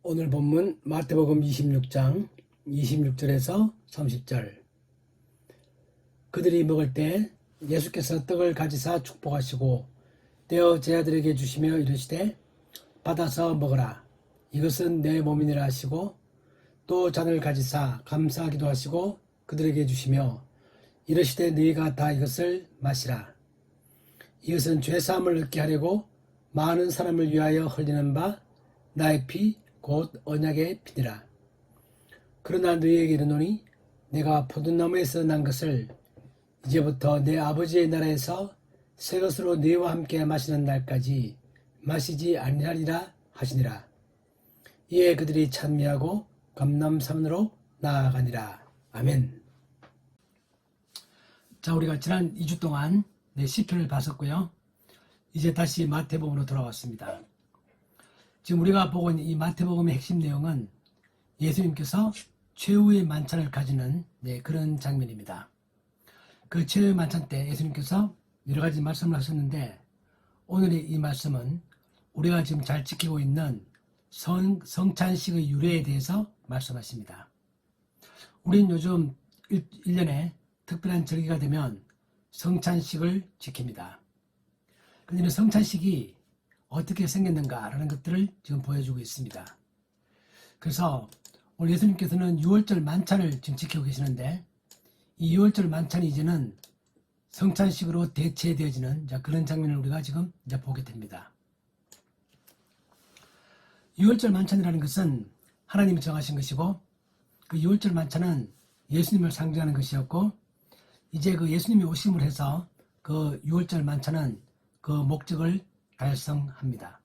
오늘 본문 마태복음 26장 26절에서 30절. 그들이 먹을 때 예수께서 떡을 가지사 축복하시고 떼어 제자들에게 주시며 이르시되 받아서 먹으라, 이것은 내 몸이니라 하시고 또 잔을 가지사 감사하기도 하시고 그들에게 주시며 이르시되 너희가 다 이것을 마시라, 이것은 죄사함을 얻게 하려고 많은 사람을 위하여 흘리는 바 나의 피 곧 언약의 피니라. 그러나 너희에게 이르노니 내가 포도나무에서 난 것을 이제부터 내 아버지의 나라에서 새 것으로 너희와 함께 마시는 날까지 마시지 아니하리라 하시니라. 이에 그들이 찬미하고 감람산으로 나아가니라. 아멘. 자, 우리가 지난 2주 동안 시편을 봤었고요. 이제 다시 마태복음으로 돌아왔습니다. 지금 우리가 보고 있는 이 마태복음의 핵심 내용은 예수님께서 최후의 만찬을 가지는 그런 장면입니다. 그 최후의 만찬 때 예수님께서 여러 가지 말씀을 하셨는데, 오늘의 이 말씀은 우리가 지금 잘 지키고 있는 성찬식의 유래에 대해서 말씀하십니다. 우리는 요즘 1년에 특별한 절기가 되면 성찬식을 지킵니다. 그런데 성찬식이 어떻게 생겼는가라는 것들을 지금 보여주고 있습니다. 그래서 오늘 예수님께서는 6월절 만찬을 지금 지키고 계시는데, 이 6월절 만찬이 이제는 성찬식으로 대체되어지는 그런 장면을 우리가 지금 보게 됩니다. 6월절 만찬이라는 것은 하나님이 정하신 것이고, 그 6월절 만찬은 예수님을 상징하는 것이었고, 이제 그 예수님이 오심을 해서 그 6월절 만찬은 그 목적을 달성합니다.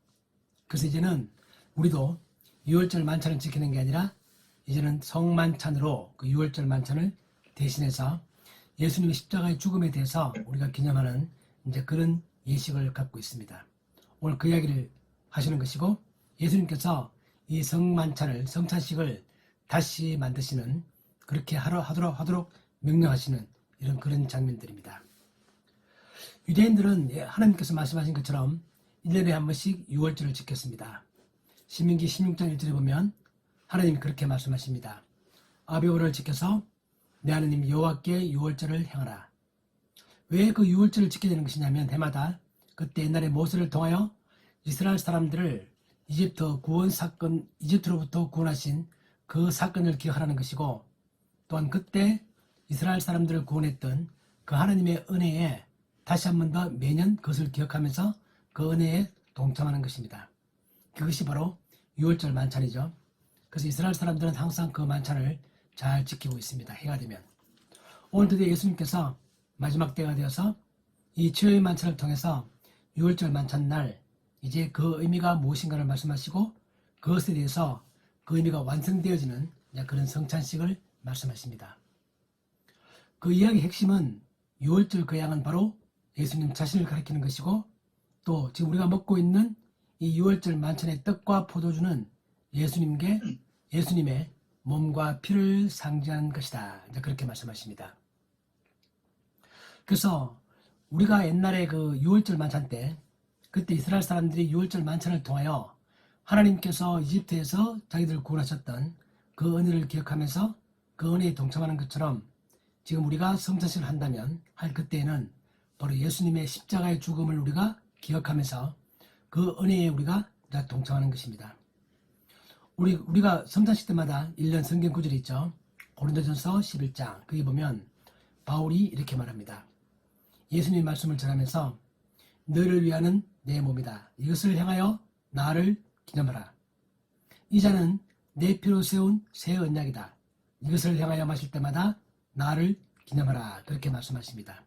그래서 이제는 우리도 6월절 만찬을 지키는 게 아니라 이제는 성만찬으로 그 6월절 만찬을 대신해서 예수님의 십자가의 죽음에 대해서 우리가 기념하는 이제 그런 예식을 갖고 있습니다. 오늘 그 이야기를 하시는 것이고, 예수님께서 이 성찬식을 다시 만드시는, 그렇게 하도록 명령하시는 이런 그런 장면들입니다. 유대인들은 하나님께서 말씀하신 것처럼 1년에 한 번씩 6월절을 지켰습니다. 신명기 16장 1절에 보면 하나님이 그렇게 말씀하십니다. 아비오를 지켜서 내 하나님 여호와께 6월절을 행하라. 왜 그 6월절을 지켜야 되는 것이냐면, 해마다 그때 옛날에 모세를 통하여 이스라엘 사람들을 이집트로부터 구원하신 그 사건을 기억하라는 것이고, 또한 그때 이스라엘 사람들을 구원했던 그 하나님의 은혜에 다시 한 번 더 매년 그것을 기억하면서 그 은혜에 동참하는 것입니다. 그것이 바로 6월절 만찬이죠. 그래서 이스라엘 사람들은 항상 그 만찬을 잘 지키고 있습니다. 해가 되면. 오늘 드디어 예수님께서 마지막 때가 되어서 이 최후의 만찬을 통해서 6월절 만찬 날 이제 그 의미가 무엇인가를 말씀하시고, 그것에 대해서 그 의미가 완성되어지는 그런 성찬식을 말씀하십니다. 그 이야기의 핵심은 6월절 그 양은 바로 예수님 자신을 가리키는 것이고, 또 지금 우리가 먹고 있는 이 6월절 만찬의 떡과 포도주는 예수님의 몸과 피를 상징하는 것이다. 그렇게 말씀하십니다. 그래서 우리가 옛날에 그 6월절 만찬 때, 그때 이스라엘 사람들이 6월절 만찬을 통하여 하나님께서 이집트에서 자기들을 구원하셨던 그 은혜를 기억하면서 그 은혜에 동참하는 것처럼, 지금 우리가 성찬식을 한다면 할 그때에는 바로 예수님의 십자가의 죽음을 우리가 기억하면서 그 은혜에 우리가 동참하는 것입니다. 우리가 성찬식 때마다 1년 성경 구절이 있죠. 고린도전서 11장. 거기 보면 바울이 이렇게 말합니다. 예수님의 말씀을 전하면서 너를 위하는 내 몸이다. 이것을 향하여 나를 기념하라. 이 잔은 내 피로 세운 새 언약이다. 이것을 향하여 마실 때마다 나를 기념하라. 그렇게 말씀하십니다.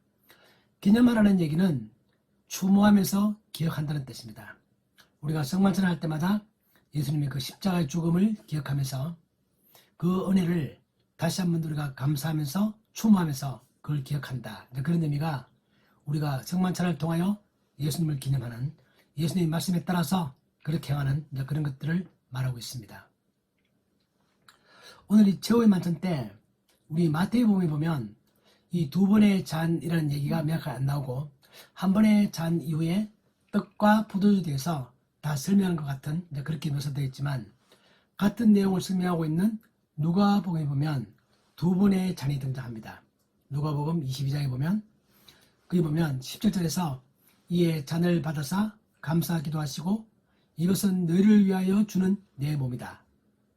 기념하라는 얘기는 추모하면서 기억한다는 뜻입니다. 우리가 성만찬을 할 때마다 예수님의 그 십자가의 죽음을 기억하면서 그 은혜를 다시 한번 우리가 감사하면서 추모하면서 그걸 기억한다. 그런 의미가 우리가 성만찬을 통하여 예수님을 기념하는, 예수님의 말씀에 따라서 그렇게 행하는 그런 것들을 말하고 있습니다. 오늘 이 최후의 만찬 때 우리 마태복음에 보면 이 두 번의 잔이라는 얘기가 명확하게 안 나오고, 한 번의 잔 이후에 떡과 포도주에 대해서 다 설명한 것 같은 그렇게 묘사되어 있지만, 같은 내용을 설명하고 있는 누가복음에 보면 두 번의 잔이 등장합니다. 누가복음 22장에 보면 거기 보면 17절에서 이에 잔을 받아사 감사 기도하시고 이것은 너희를 위하여 주는 내 몸이다.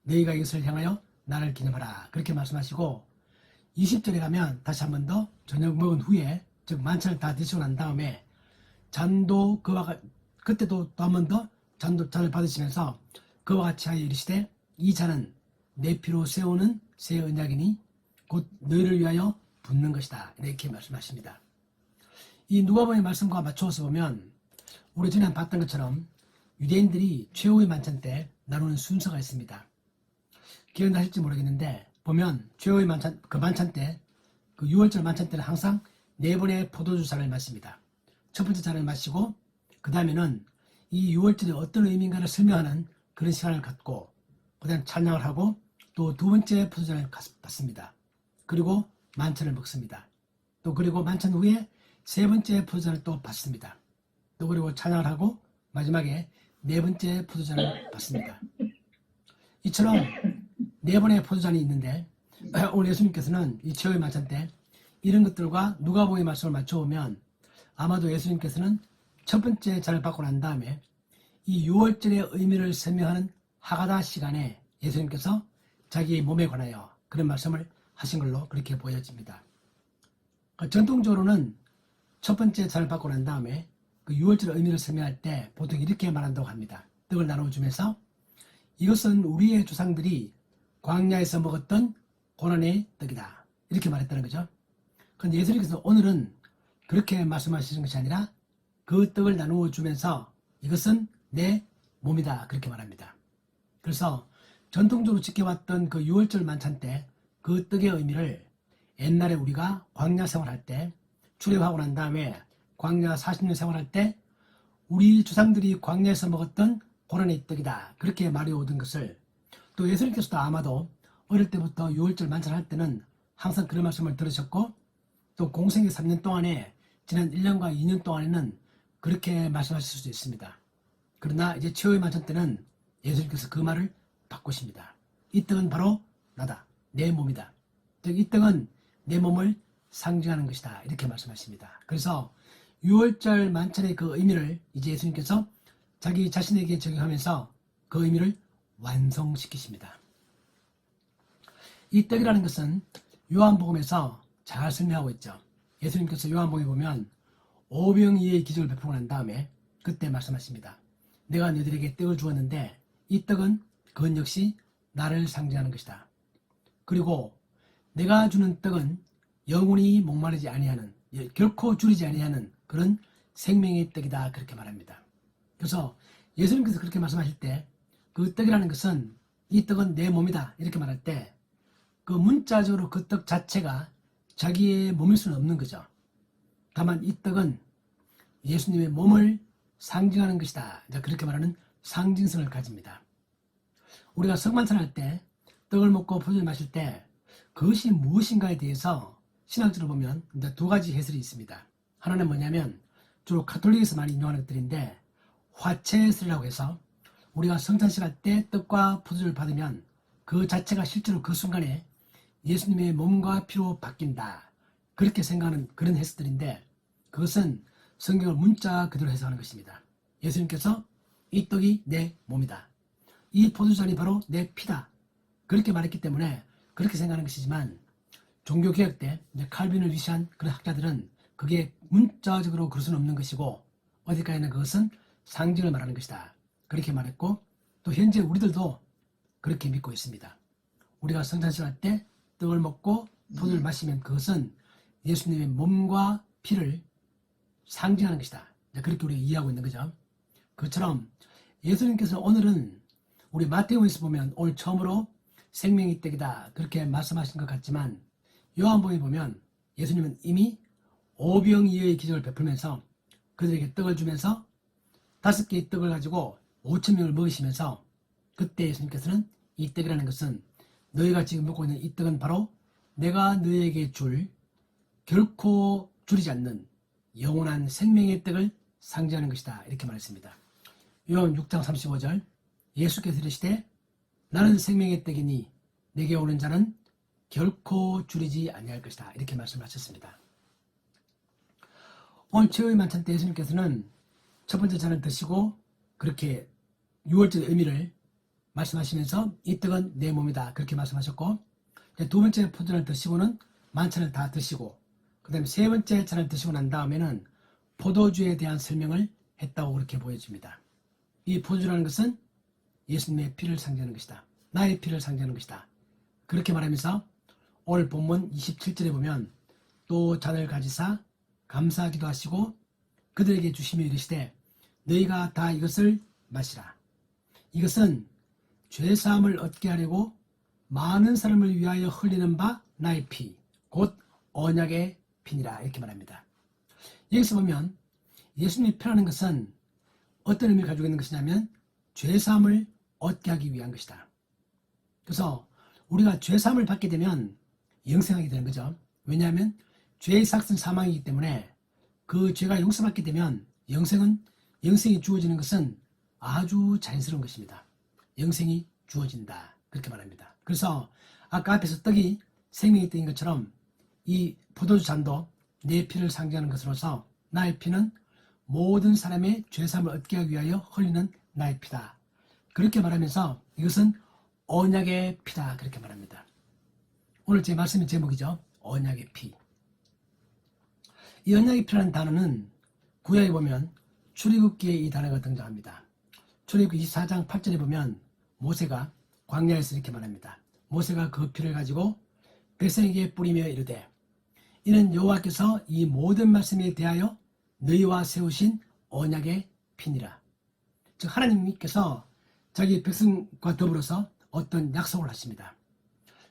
너희가 이것을 향하여 나를 기념하라. 그렇게 말씀하시고 20절에 가면 다시 한 번 더 저녁 먹은 후에 즉 만찬을 다 드시고 난 다음에 잔도 그때도 또 한 번 더 잔을 받으시면서 그와 같이 하여 이르시되 이 잔은 내 피로 세우는 새 언약이니 곧 너희를 위하여 붓는 것이다. 이렇게 말씀하십니다. 이 누가복음의 말씀과 맞추어서 보면 우리 전에 봤던 것처럼 유대인들이 최후의 만찬 때 나누는 순서가 있습니다. 기억나실지 모르겠는데 보면 최후의 만찬 때 그 6월절 만찬 때는 항상 4번의 포도주 잔을 마십니다. 첫 번째 잔을 마시고 그 다음에는 이 6월절이 어떤 의미인가를 설명하는 그런 시간을 갖고 그 다음 찬양을 하고 또 두 번째 포도주잔을 받습니다. 그리고 만찬을 먹습니다. 또 그리고 만찬 후에 세 번째 포도주잔을 또 받습니다. 또 그리고 찬양을 하고 마지막에 네 번째 포도주잔을 받습니다. 이처럼 4번의 포도주잔이 있는데 오늘 예수님께서는 이 최후의 만찬 때 이런 것들과 누가복음의 말씀을 맞춰보면 아마도 예수님께서는 첫 번째 잔을 받고 난 다음에 이 6월절의 의미를 설명하는 하가다 시간에 예수님께서 자기의 몸에 관하여 그런 말씀을 하신 걸로 그렇게 보여집니다. 전통적으로는 첫 번째 잔을 받고 난 다음에 그 6월절의 의미를 설명할 때 보통 이렇게 말한다고 합니다. 떡을 나눠주면서 이것은 우리의 조상들이 광야에서 먹었던 고난의 떡이다. 이렇게 말했다는 거죠. 그런데 예수님께서 오늘은 그렇게 말씀하시는 것이 아니라 그 떡을 나누어 주면서 이것은 내 몸이다. 그렇게 말합니다. 그래서 전통적으로 지켜왔던 그 6월절 만찬 때 그 떡의 의미를 옛날에 우리가 광야 생활할 때 출애굽하고 난 다음에 광야 40년 생활할 때 우리 조상들이 광야에서 먹었던 고난의 떡이다. 그렇게 말해오던 것을 또 예수님께서도 아마도 어릴 때부터 6월절 만찬할 때는 항상 그런 말씀을 들으셨고 또 공생의 3년 동안에 지난 1년과 2년 동안에는 그렇게 말씀하실 수도 있습니다. 그러나 이제 최후의 만찬 때는 예수님께서 그 말을 바꾸십니다. 이 떡은 바로 나다. 내 몸이다. 즉 이 떡은 내 몸을 상징하는 것이다. 이렇게 말씀하십니다. 그래서 6월절 만찬의 그 의미를 이제 예수님께서 자기 자신에게 적용하면서 그 의미를 완성시키십니다. 이 떡이라는 것은 요한복음에서 잘 설명하고 있죠. 예수님께서 요한복음에 보면 오병이의 기적을 베풀고 난 다음에 그때 말씀하십니다. 내가 너희들에게 떡을 주었는데 이 떡은 그건 역시 나를 상징하는 것이다. 그리고 내가 주는 떡은 영원히 목마르지 아니하는 결코 줄이지 아니하는 그런 생명의 떡이다. 그렇게 말합니다. 그래서 예수님께서 그렇게 말씀하실 때 그 떡이라는 것은 이 떡은 내 몸이다. 이렇게 말할 때 그 문자적으로 그 떡 자체가 자기의 몸일 수는 없는 거죠. 다만 이 떡은 예수님의 몸을 상징하는 것이다. 그렇게 말하는 상징성을 가집니다. 우리가 성만찬할 때 떡을 먹고 포도주를 마실 때 그것이 무엇인가에 대해서 신학적으로 보면 이제 두 가지 해설이 있습니다. 하나는 뭐냐면 주로 가톨릭에서 많이 인용하는 것들인데 화채설이라고 해서 우리가 성찬식할 때 떡과 포도주를 받으면 그 자체가 실제로 그 순간에 예수님의 몸과 피로 바뀐다. 그렇게 생각하는 그런 해석들인데 그것은 성경을 문자 그대로 해석하는 것입니다. 예수님께서 이 떡이 내 몸이다. 이 포도주잔이 바로 내 피다. 그렇게 말했기 때문에 그렇게 생각하는 것이지만 종교개혁 때 이제 칼빈을 위시한 그런 학자들은 그게 문자적으로 그럴 수는 없는 것이고 어디까지나 그것은 상징을 말하는 것이다. 그렇게 말했고 또 현재 우리들도 그렇게 믿고 있습니다. 우리가 성찬식을 할 때 떡을 먹고 포도를 마시면 그것은 예수님의 몸과 피를 상징하는 것이다. 그렇게 우리가 이해하고 있는 거죠. 그처럼 예수님께서 오늘은 우리 마태복음에서 보면 오늘 처음으로 생명의 떡이다. 그렇게 말씀하신 것 같지만 요한복음에 보면 예수님은 이미 오병이어의 기적을 베풀면서 그들에게 떡을 주면서 5개의 떡을 가지고 5,000명을 먹이시면서 그때 예수님께서는 이 떡이라는 것은 너희가 지금 먹고 있는 이 떡은 바로 내가 너희에게 줄 결코 줄이지 않는 영원한 생명의 떡을 상징하는 것이다. 이렇게 말했습니다. 요한 6장 35절 예수께서 이르시되 나는 생명의 떡이니 내게 오는 자는 결코 줄이지 아니할 것이다. 이렇게 말씀하셨습니다. 오늘 최후의 만찬 때 예수님께서는 첫 번째 잔을 드시고 그렇게 유월절 의미를 말씀하시면서 이 떡은 내 몸이다 그렇게 말씀하셨고, 두 번째 포도주를 드시고는 만찬을 다 드시고, 그 다음에 세 번째 잔을 드시고 난 다음에는 포도주에 대한 설명을 했다고 그렇게 보여집니다. 이 포도주라는 것은 예수님의 피를 상징하는 것이다. 나의 피를 상징하는 것이다. 그렇게 말하면서 오늘 본문 27절에 보면 또 잔을 가지사 감사하기도 하시고 그들에게 주시며 이르시되 너희가 다 이것을 마시라. 이것은 죄사함을 얻게 하려고 많은 사람을 위하여 흘리는 바 나의 피, 곧 언약의 피니라. 이렇게 말합니다. 여기서 보면 예수님이 피라는 것은 어떤 의미를 가지고 있는 것이냐면 죄사함을 얻게 하기 위한 것이다. 그래서 우리가 죄사함을 받게 되면 영생하게 되는 거죠. 왜냐하면 죄의 삭은 사망이기 때문에 그 죄가 용서받게 되면 영생이 주어지는 것은 아주 자연스러운 것입니다. 영생이 주어진다. 그렇게 말합니다. 그래서 아까 앞에서 떡이 생명의 떡인 것처럼 이 포도주 잔도 내 피를 상징하는 것으로서 나의 피는 모든 사람의 죄사함을 얻게 하기 위하여 흘리는 나의 피다. 그렇게 말하면서 이것은 언약의 피다. 그렇게 말합니다. 오늘 제 말씀의 제목이죠. 언약의 피. 이 언약의 피라는 단어는 구약에 보면 출애굽기에 이 단어가 등장합니다. 출애굽기 24장 8절에 보면 모세가 광야에서 이렇게 말합니다. 모세가 그 피를 가지고 백성에게 뿌리며 이르되 이는 여호와께서 이 모든 말씀에 대하여 너희와 세우신 언약의 피니라. 즉 하나님께서 자기 백성과 더불어서 어떤 약속을 하십니다.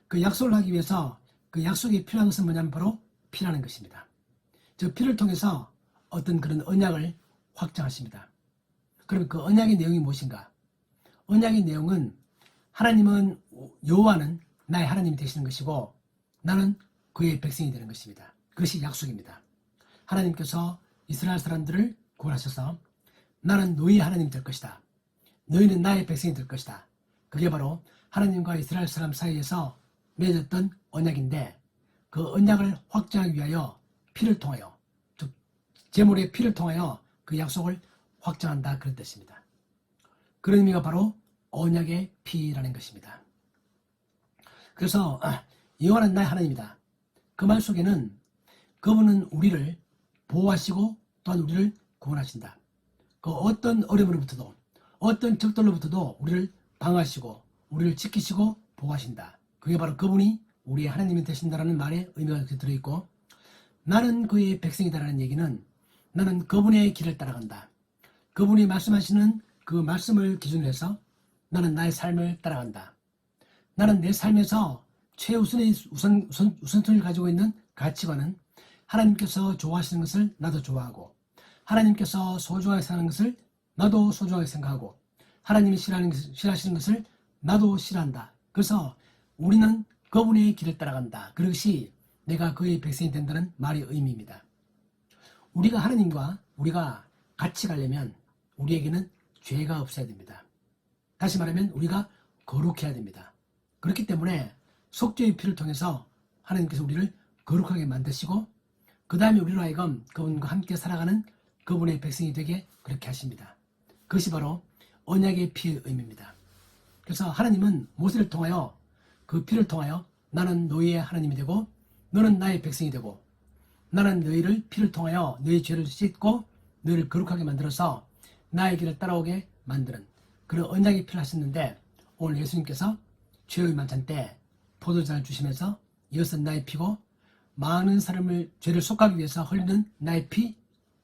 그 약속을 하기 위해서 그 약속이 필요한 것은 뭐냐면 바로 피라는 것입니다. 저 피를 통해서 어떤 그런 언약을 확정하십니다. 그럼 그 언약의 내용이 무엇인가? 언약의 내용은 하나님은 여호와는 나의 하나님이 되시는 것이고 나는 그의 백성이 되는 것입니다. 그것이 약속입니다. 하나님께서 이스라엘 사람들을 구원하셔서 나는 너희의 하나님이 될 것이다. 너희는 나의 백성이 될 것이다. 그게 바로 하나님과 이스라엘 사람 사이에서 맺었던 언약인데 그 언약을 확정하기 위하여 피를 통하여 즉 제물의 피를 통하여 그 약속을 확정한다 그런 뜻입니다. 그런 의미가 바로 언약의 피라는 것입니다. 그래서 여호와는 나의 하나님이다. 그 말 속에는 그분은 우리를 보호하시고 또한 우리를 구원하신다. 그 어떤 어려움으로부터도 어떤 적들로부터도 우리를 방어하시고 우리를 지키시고 보호하신다. 그게 바로 그분이 우리의 하나님이 되신다라는 말에 의미가 들어있고 나는 그의 백성이다라는 얘기는 나는 그분의 길을 따라간다. 그분이 말씀하시는 그 말씀을 기준으로 해서 나는 나의 삶을 따라간다. 나는 내 삶에서 최우선의 우선순위를 가지고 있는 가치관은 하나님께서 좋아하시는 것을 나도 좋아하고 하나님께서 소중하게 사는 것을 나도 소중하게 생각하고 하나님이 싫어하시는 것을 나도 싫어한다. 그래서 우리는 그분의 길을 따라간다. 그것이 내가 그의 백성이 된다는 말의 의미입니다. 우리가 하나님과 우리가 같이 가려면 우리에게는 죄가 없어야 됩니다. 다시 말하면 우리가 거룩해야 됩니다. 그렇기 때문에 속죄의 피를 통해서 하나님께서 우리를 거룩하게 만드시고 그 다음에 우리로 하여금 그분과 함께 살아가는 그분의 백성이 되게 그렇게 하십니다. 그것이 바로 언약의 피의 의미입니다. 그래서 하나님은 모세를 통하여 그 피를 통하여 나는 너희의 하나님이 되고 너는 나의 백성이 되고 나는 너희를 피를 통하여 너희 죄를 씻고 너희를 거룩하게 만들어서 나의 길을 따라오게 만드는 그런 언약의 피를 하셨는데 오늘 예수님께서 죄의 만찬 때 포도주를 주시면서 이것은 나의 피고 많은 사람을 죄를 속하기 위해서 흘리는 나의 피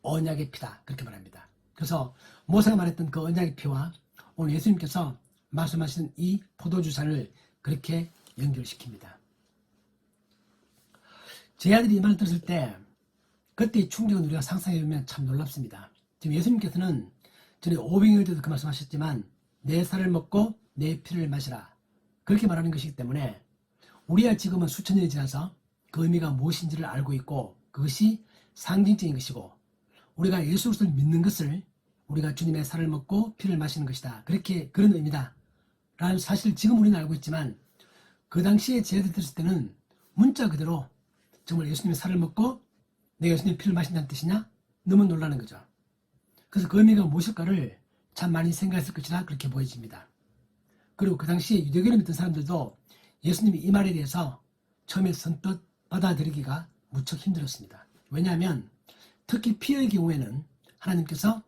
언약의 피다 그렇게 말합니다. 그래서 모세가 말했던 그 언약의 피와 오늘 예수님께서 말씀하신 이 포도주 잔을 그렇게 연결시킵니다. 제 아들이 이 말을 들었을 때 그때의 충격은 우리가 상상해보면 참 놀랍습니다. 지금 예수님께서는 전에 오병이어 때도 그 말씀하셨지만 내 살을 먹고 내 피를 마시라 그렇게 말하는 것이기 때문에 우리야 지금은 수천 년이 지나서 그 의미가 무엇인지를 알고 있고 그것이 상징적인 것이고 우리가 예수 그리스도를 믿는 것을 우리가 주님의 살을 먹고 피를 마시는 것이다. 그렇게 그런 의미다. 라는 사실 지금 우리는 알고 있지만 그 당시에 제자들 들었을 때는 문자 그대로 정말 예수님의 살을 먹고 내가 예수님의 피를 마신다는 뜻이냐? 너무 놀라는 거죠. 그래서 그 의미가 무엇일까를 참 많이 생각했을 것이라 그렇게 보여집니다. 그리고 그 당시에 유대교를 믿던 사람들도 예수님이 이 말에 대해서 처음에 선뜻 받아들이기가 무척 힘들었습니다. 왜냐하면 특히 피의 경우에는 하나님께서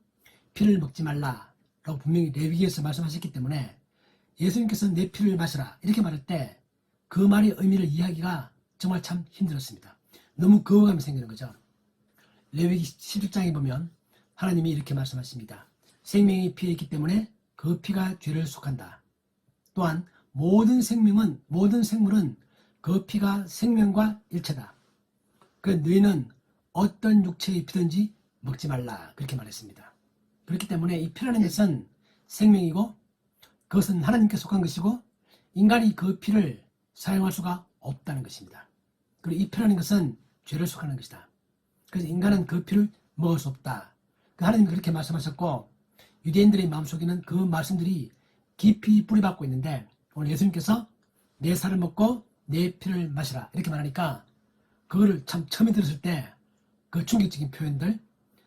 피를 먹지 말라라고 분명히 레위기에서 말씀하셨기 때문에 예수님께서 내 피를 마시라 이렇게 말할 때 그 말의 의미를 이해하기가 정말 참 힘들었습니다. 너무 거부감이 생기는 거죠. 레위기 11장에 보면 하나님이 이렇게 말씀하십니다. 생명이 피에 있기 때문에 그 피가 죄를 속한다. 또한 모든 생물은 그 피가 생명과 일체다. 그 너희는 어떤 육체의 피든지 먹지 말라 그렇게 말했습니다. 그렇기 때문에 이 피라는 것은 생명이고 그것은 하나님께 속한 것이고 인간이 그 피를 사용할 수가 없다는 것입니다. 그리고 이 피라는 것은 죄를 속하는 것이다. 그래서 인간은 그 피를 먹을 수 없다. 하나님이 그렇게 말씀하셨고 유대인들의 마음속에는 그 말씀들이 깊이 뿌리박고 있는데 오늘 예수님께서 내 살을 먹고 내 피를 마시라 이렇게 말하니까 그거를 참 처음에 들었을 때 그 충격적인 표현들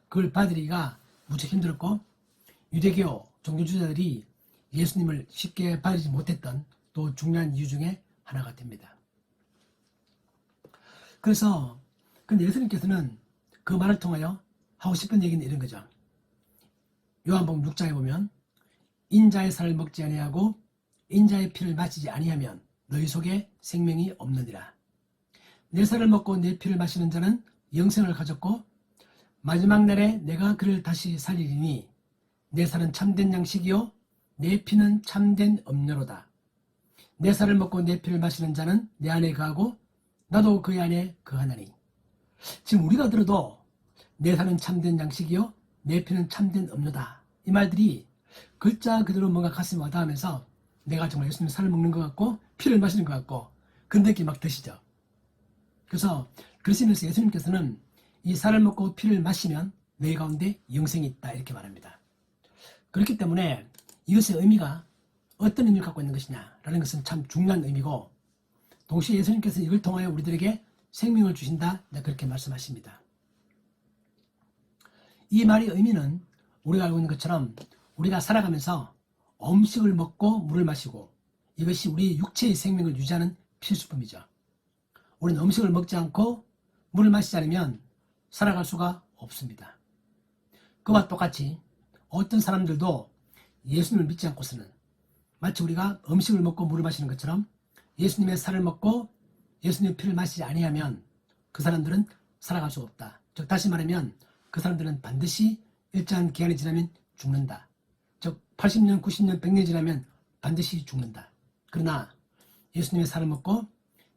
그걸 받아들이기가 무척 힘들었고 유대교 종교주의자들이 예수님을 쉽게 받아들이지 못했던 또 중요한 이유 중에 하나가 됩니다. 그래서 근데 예수님께서는 그 말을 통하여 하고 싶은 얘기는 이런 거죠. 요한복음 6장에 보면 인자의 살을 먹지 아니하고 인자의 피를 마시지 아니하면 너희 속에 생명이 없느니라. 내 살을 먹고 내 피를 마시는 자는 영생을 가졌고 마지막 날에 내가 그를 다시 살리리니 내 살은 참된 양식이요 내 피는 참된 음료로다. 내 살을 먹고 내 피를 마시는 자는 내 안에 거하고 나도 그의 안에 거하나니. 지금 우리가 들어도 내 살은 참된 양식이요 내 피는 참된 음료다. 이 말들이 글자 그대로 뭔가 가슴에 와닿으면서 내가 정말 예수님의 살을 먹는 것 같고 피를 마시는 것 같고 그런 느낌이 막 드시죠. 그래서 그러시면서 예수님께서는 이 살을 먹고 피를 마시면 너희 가운데 영생이 있다 이렇게 말합니다. 그렇기 때문에 이것의 의미가 어떤 의미를 갖고 있는 것이냐라는 것은 참 중요한 의미고 동시에 예수님께서 이걸 통하여 우리들에게 생명을 주신다 그렇게 말씀하십니다. 이 말의 의미는 우리가 알고 있는 것처럼 우리가 살아가면서 음식을 먹고 물을 마시고 이것이 우리 육체의 생명을 유지하는 필수품이죠. 우리는 음식을 먹지 않고 물을 마시지 않으면 살아갈 수가 없습니다. 그와 똑같이 어떤 사람들도 예수님을 믿지 않고서는 마치 우리가 음식을 먹고 물을 마시는 것처럼 예수님의 살을 먹고 예수님의 피를 마시지 아니하면 그 사람들은 살아갈 수가 없다. 즉 다시 말하면 그 사람들은 반드시 일정한 기간이 지나면 죽는다. 즉 80년, 90년, 100년 지나면 반드시 죽는다. 그러나 예수님의 살을 먹고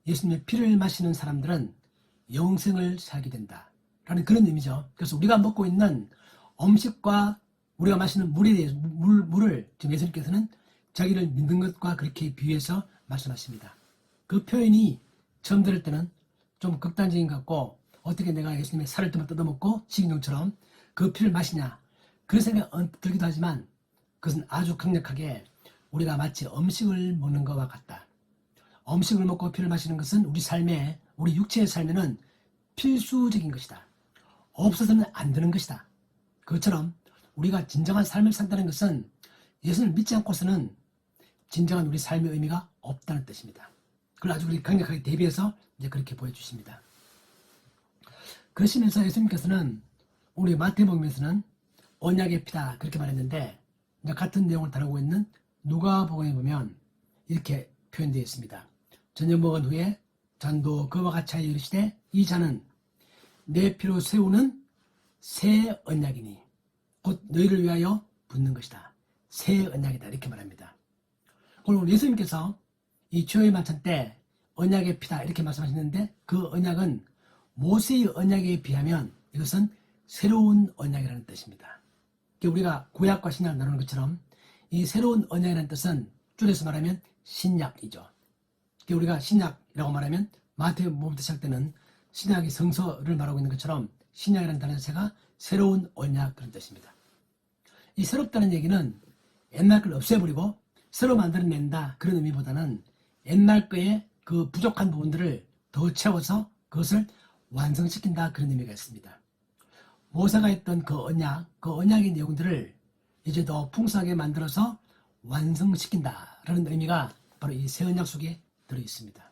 예수님의 피를 마시는 사람들은 영생을 살게 된다. 라는 그런 의미죠. 그래서 우리가 먹고 있는 음식과 우리가 마시는 물에 대해서 물을 지금 예수님께서는 자기를 믿는 것과 그렇게 비유해서 말씀하십니다. 그 표현이 처음 들을 때는 좀 극단적인 것 같고 어떻게 내가 예수님의 살을 뜯어먹고 식인종처럼 그 피를 마시냐 그런 생각이 들기도 하지만 그것은 아주 강력하게 우리가 마치 음식을 먹는 것과 같다. 음식을 먹고 피를 마시는 것은 우리 삶에 우리 육체의 삶에는 필수적인 것이다. 없어서는 안 되는 것이다. 그것처럼 우리가 진정한 삶을 산다는 것은 예수를 믿지 않고서는 진정한 우리 삶의 의미가 없다는 뜻입니다. 그걸 아주 우리 강력하게 대비해서 이제 그렇게 보여주십니다. 그러시면서 예수님께서는 우리 마태복음에서는 언약의 피다 그렇게 말했는데 이제 같은 내용을 다루고 있는 누가복음에 보면 이렇게 표현되어 있습니다. 저녁 먹은 후에 잔도 그와 같이 하여 이르시되 이 잔은 내 피로 세우는 새 언약이니 곧 너희를 위하여 붓는 것이다. 새 언약이다 이렇게 말합니다. 오늘 예수님께서 이 주의 만찬 때 언약의 피다 이렇게 말씀하셨는데 그 언약은 모세의 언약에 비하면 이것은 새로운 언약이라는 뜻입니다. 우리가 구약과 신약을 나누는 것처럼 이 새로운 언약이라는 뜻은 줄여서 말하면 신약이죠. 우리가 신약이라고 말하면 마태복음부터 시작되는 신약의 성서를 말하고 있는 것처럼 신약이라는 단어 자체가 새로운 언약 그런 뜻입니다. 이 새롭다는 얘기는 옛날 걸 없애버리고 새로 만들어낸다 그런 의미보다는 옛날 거에 그 부족한 부분들을 더 채워서 그것을 완성시킨다 그런 의미가 있습니다. 모세가 했던 그 언약의 내용들을 이제 더 풍성하게 만들어서 완성시킨다라는 의미가 바로 이 새 언약 속에 들어 있습니다.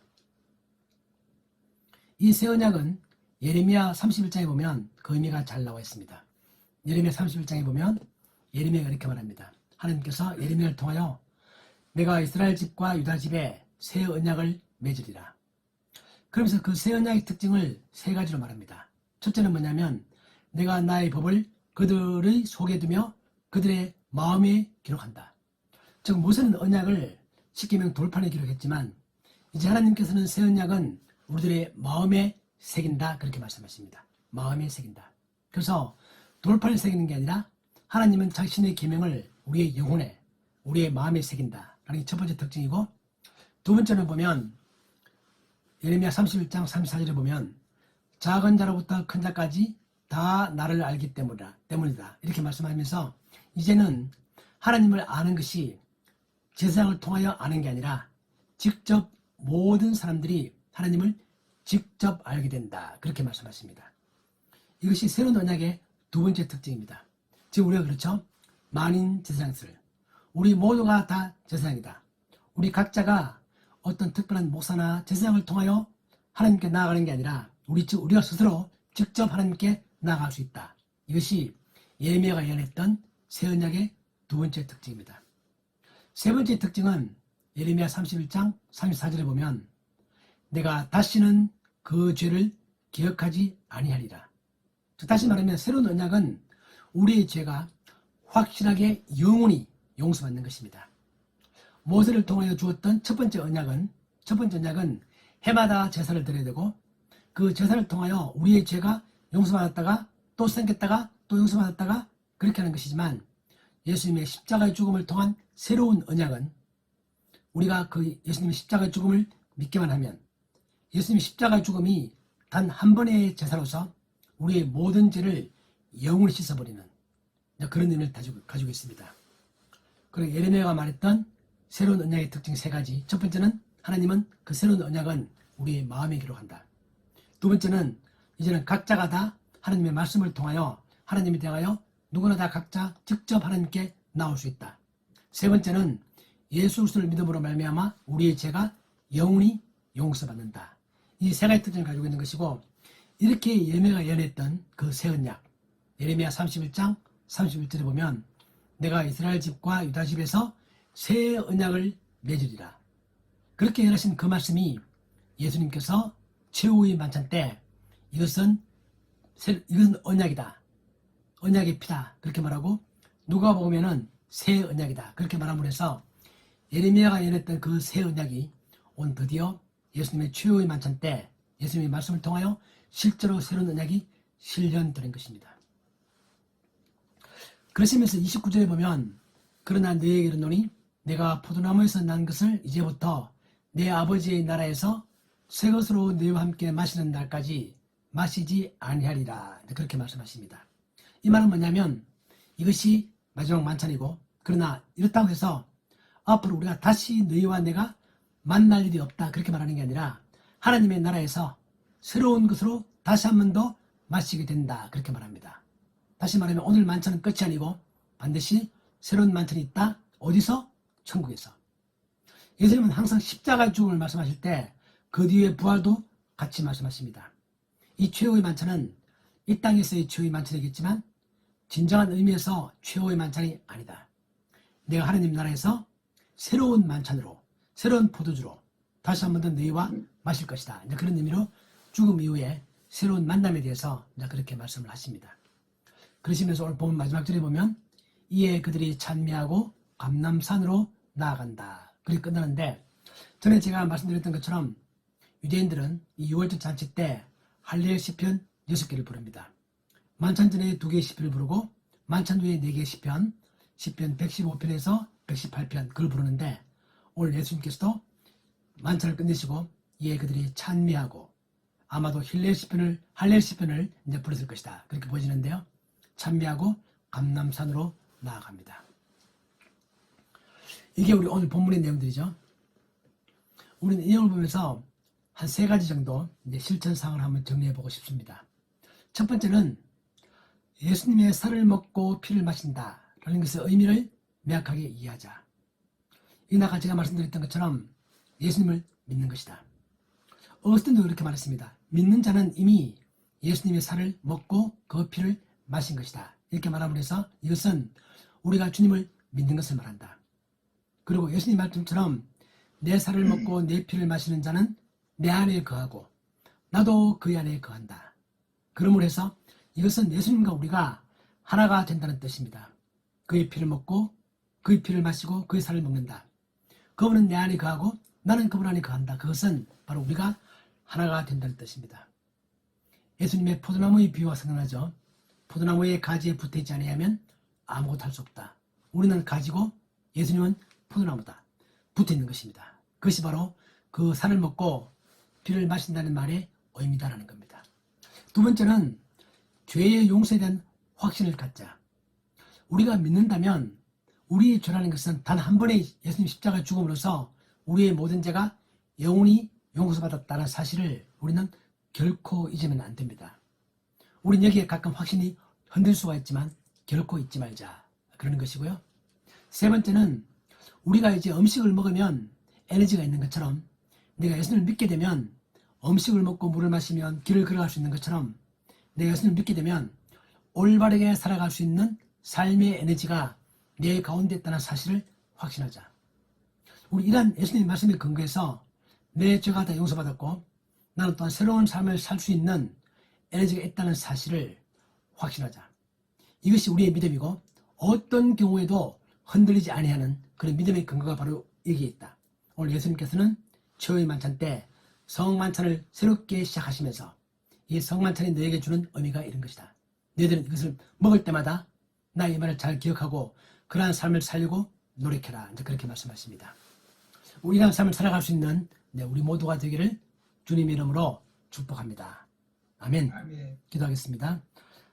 이 새 언약은 예레미야 31장에 보면 그 의미가 잘 나와 있습니다. 예레미야 31장에 보면 예레미야가 이렇게 말합니다. 하나님께서 예레미야를 통하여 내가 이스라엘 집과 유다 집에 새 언약을 맺으리라. 그러면서 그 새 언약의 특징을 세 가지로 말합니다. 첫째는 뭐냐면 내가 나의 법을 그들의 속에 두며 그들의 마음에 기록한다. 즉 모세는 언약을 십계명 돌판에 기록했지만 이제 하나님께서는 새 언약은 우리들의 마음에 새긴다 그렇게 말씀하십니다. 마음에 새긴다. 그래서 돌판에 새기는 게 아니라 하나님은 자신의 계명을 우리의 영혼에 우리의 마음에 새긴다 라는 게 첫 번째 특징이고, 두 번째는 보면 예레미야 31장 34절에 보면 작은 자로부터 큰 자까지 다 나를 알기 때문이다 이렇게 말씀하면서 이제는 하나님을 아는 것이 제사장을 통하여 아는 게 아니라 직접 모든 사람들이 하나님을 직접 알게 된다 그렇게 말씀하십니다. 이것이 새로운 언약의 두 번째 특징입니다. 지금 우리가 그렇죠? 만인 제사장들, 우리 모두가 다 제사장이다. 우리 각자가 어떤 특별한 목사나 제사장을 통하여 하나님께 나아가는 게 아니라 우리가 스스로 직접 하나님께 나아갈 수 있다. 이것이 예레미야가 예언했던 새 언약의 두 번째 특징입니다. 세 번째 특징은 예레미야 31장 34절에 보면 내가 다시는 그 죄를 기억하지 아니하리라. 즉 다시 말하면 새로운 언약은 우리의 죄가 확실하게 영원히 용서받는 것입니다. 모세를 통하여 주었던 첫 번째 언약은 해마다 제사를 드려야 되고 그 제사를 통하여 우리의 죄가 용서받았다가 또 생겼다가 또 용서받았다가 그렇게 하는 것이지만 예수님의 십자가의 죽음을 통한 새로운 언약은 우리가 그 예수님의 십자가의 죽음을 믿기만 하면 예수님의 십자가의 죽음이 단 한 번의 제사로서 우리의 모든 죄를 영원히 씻어버리는 그런 의미를 가지고 있습니다. 그리고 예레미야가 말했던 새로운 언약의 특징 세 가지. 첫 번째는 하나님은 그 새로운 언약은 우리의 마음에 기록한다. 두 번째는 이제는 각자가 다 하나님의 말씀을 통하여 하나님에 대하여 누구나 다 각자 직접 하나님께 나올 수 있다. 세 번째는 예수 그리스도를 믿음으로 말미암아 우리의 죄가 영원히 용서받는다. 이 세 가지 특징을 가지고 있는 것이고, 이렇게 예레미야가 예언했던 그 새 언약, 예레미야 31장 31절에 보면 내가 이스라엘 집과 유다 집에서 새 언약을 맺으리라. 그렇게 예언하신 그 말씀이 예수님께서 최후의 만찬 때 이것은 언약이다. 언약의 피다. 그렇게 말하고 누가복음에는 새 언약이다. 그렇게 말함으로 해서 예레미야가 예언했던 그 새 언약이 오늘 드디어 예수님의 최후의 만찬 때 예수님의 말씀을 통하여 실제로 새로운 언약이 실현되는 것입니다. 그러시면서 29절에 보면 그러나 너희에게 이르노니 내가 포도나무에서 난 것을 이제부터 내 아버지의 나라에서 새 것으로 너희와 함께 마시는 날까지 마시지 아니하리라. 그렇게 말씀하십니다. 이 말은 뭐냐면 이것이 마지막 만찬이고, 그러나 이렇다고 해서 앞으로 우리가 다시 너희와 내가 만날 일이 없다 그렇게 말하는 게 아니라 하나님의 나라에서 새로운 것으로 다시 한 번 더 마시게 된다 그렇게 말합니다. 다시 말하면 오늘 만찬은 끝이 아니고 반드시 새로운 만찬이 있다. 어디서? 천국에서. 예수님은 항상 십자가의 죽음을 말씀하실 때 그 뒤에 부활도 같이 말씀하십니다. 이 최후의 만찬은 이 땅에서의 최후의 만찬이겠지만 진정한 의미에서 최후의 만찬이 아니다. 내가 하나님 나라에서 새로운 만찬으로, 새로운 포도주로 다시 한 번 더 너희와 마실 것이다. 이제 그런 의미로 죽음 이후에 새로운 만남에 대해서 이제 그렇게 말씀을 하십니다. 그러시면서 오늘 보면 마지막 절에 보면 이에 그들이 찬미하고 감람산으로 나아간다. 그렇게 끝나는데, 전에 제가 말씀드렸던 것처럼 유대인들은 이 6월절 잔치 때 할렐 시편 6개를 부릅니다. 만찬 전에 2개의 시편을 부르고 만찬 후에 4개의 시편 115편에서 118편 그걸 부르는데, 오늘 예수님께서도 만찬을 끝내시고 이에 그들이 찬미하고 아마도 할렐 시편을 이제 부르실 것이다 그렇게 보여지는데요. 찬미하고 감람산으로 나아갑니다. 이게 우리 오늘 본문의 내용들이죠. 우리는 이 내용을 보면서 한 3가지 정도 이제 실천사항을 한번 정리해보고 싶습니다. 첫 번째는 예수님의 살을 먹고 피를 마신다라는 것의 의미를 명확하게 이해하자. 이나가 제가 말씀드렸던 것처럼 예수님을 믿는 것이다. 어스틴도 그렇게 말했습니다. 믿는 자는 이미 예수님의 살을 먹고 그 피를 마신 것이다. 이렇게 말함으로 해서 이것은 우리가 주님을 믿는 것을 말한다. 그리고 예수님 말씀처럼 내 살을 먹고 내 피를 마시는 자는 내 안에 거하고 나도 그 안에 거한다. 그러므로 해서 이것은 예수님과 우리가 하나가 된다는 뜻입니다. 그의 피를 먹고 그의 피를 마시고 그의 살을 먹는다. 그분은 내 안에 거하고 나는 그분 안에 거한다. 그것은 바로 우리가 하나가 된다는 뜻입니다. 예수님의 포도나무의 비유가 생각나죠. 포도나무의 가지에 붙어있지 아니하면 아무것도 할 수 없다. 우리는 가지고 예수님은 포도나무다. 붙어있는 것입니다. 그것이 바로 그 살을 먹고 피를 마신다는 말의 의미다라는 겁니다. 두 번째는 죄의 용서에 대한 확신을 갖자. 우리가 믿는다면 우리의 죄라는 것은 단 한 번의 예수님 십자가 죽음으로써 우리의 모든 죄가 영원히 용서받았다는 사실을 우리는 결코 잊으면 안 됩니다. 우리는 여기에 가끔 확신이 흔들 수가 있지만 결코 잊지 말자. 그러는 것이고요. 세 번째는 우리가 이제 음식을 먹으면 에너지가 있는 것처럼 내가 예수님을 믿게 되면 음식을 먹고 물을 마시면 길을 걸어갈 수 있는 것처럼 내가 예수님을 믿게 되면 올바르게 살아갈 수 있는 삶의 에너지가 내 가운데 있다는 사실을 확신하자. 우리 이러한 예수님의 말씀에 근거해서 내 죄가 다 용서받았고 나는 또한 새로운 삶을 살 수 있는 에너지가 있다는 사실을 확신하자. 이것이 우리의 믿음이고 어떤 경우에도 흔들리지 아니하는 그런 믿음의 근거가 바로 여기에 있다. 오늘 예수님께서는 최후의 만찬 때 성만찬을 새롭게 시작하시면서 이 성만찬이 너에게 주는 의미가 이런 것이다. 너희들은 이것을 먹을 때마다 나의 말을 잘 기억하고 그러한 삶을 살려고 노력해라. 이제 그렇게 말씀하십니다. 이러한 삶을 살아갈 수 있는 우리 모두가 되기를 주님의 이름으로 축복합니다. 아멘. 아멘. 기도하겠습니다.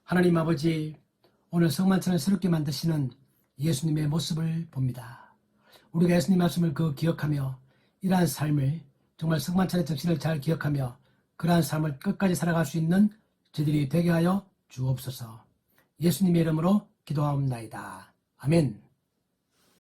하나님 아버지, 오늘 성만찬을 새롭게 만드시는 예수님의 모습을 봅니다. 우리가 예수님 말씀을 기억하며 이러한 삶을 정말 성만찬의 정신을 잘 기억하며 그러한 삶을 끝까지 살아갈 수 있는 저희들이 되게 하여 주옵소서. 예수님의 이름으로 기도하옵나이다. 아멘.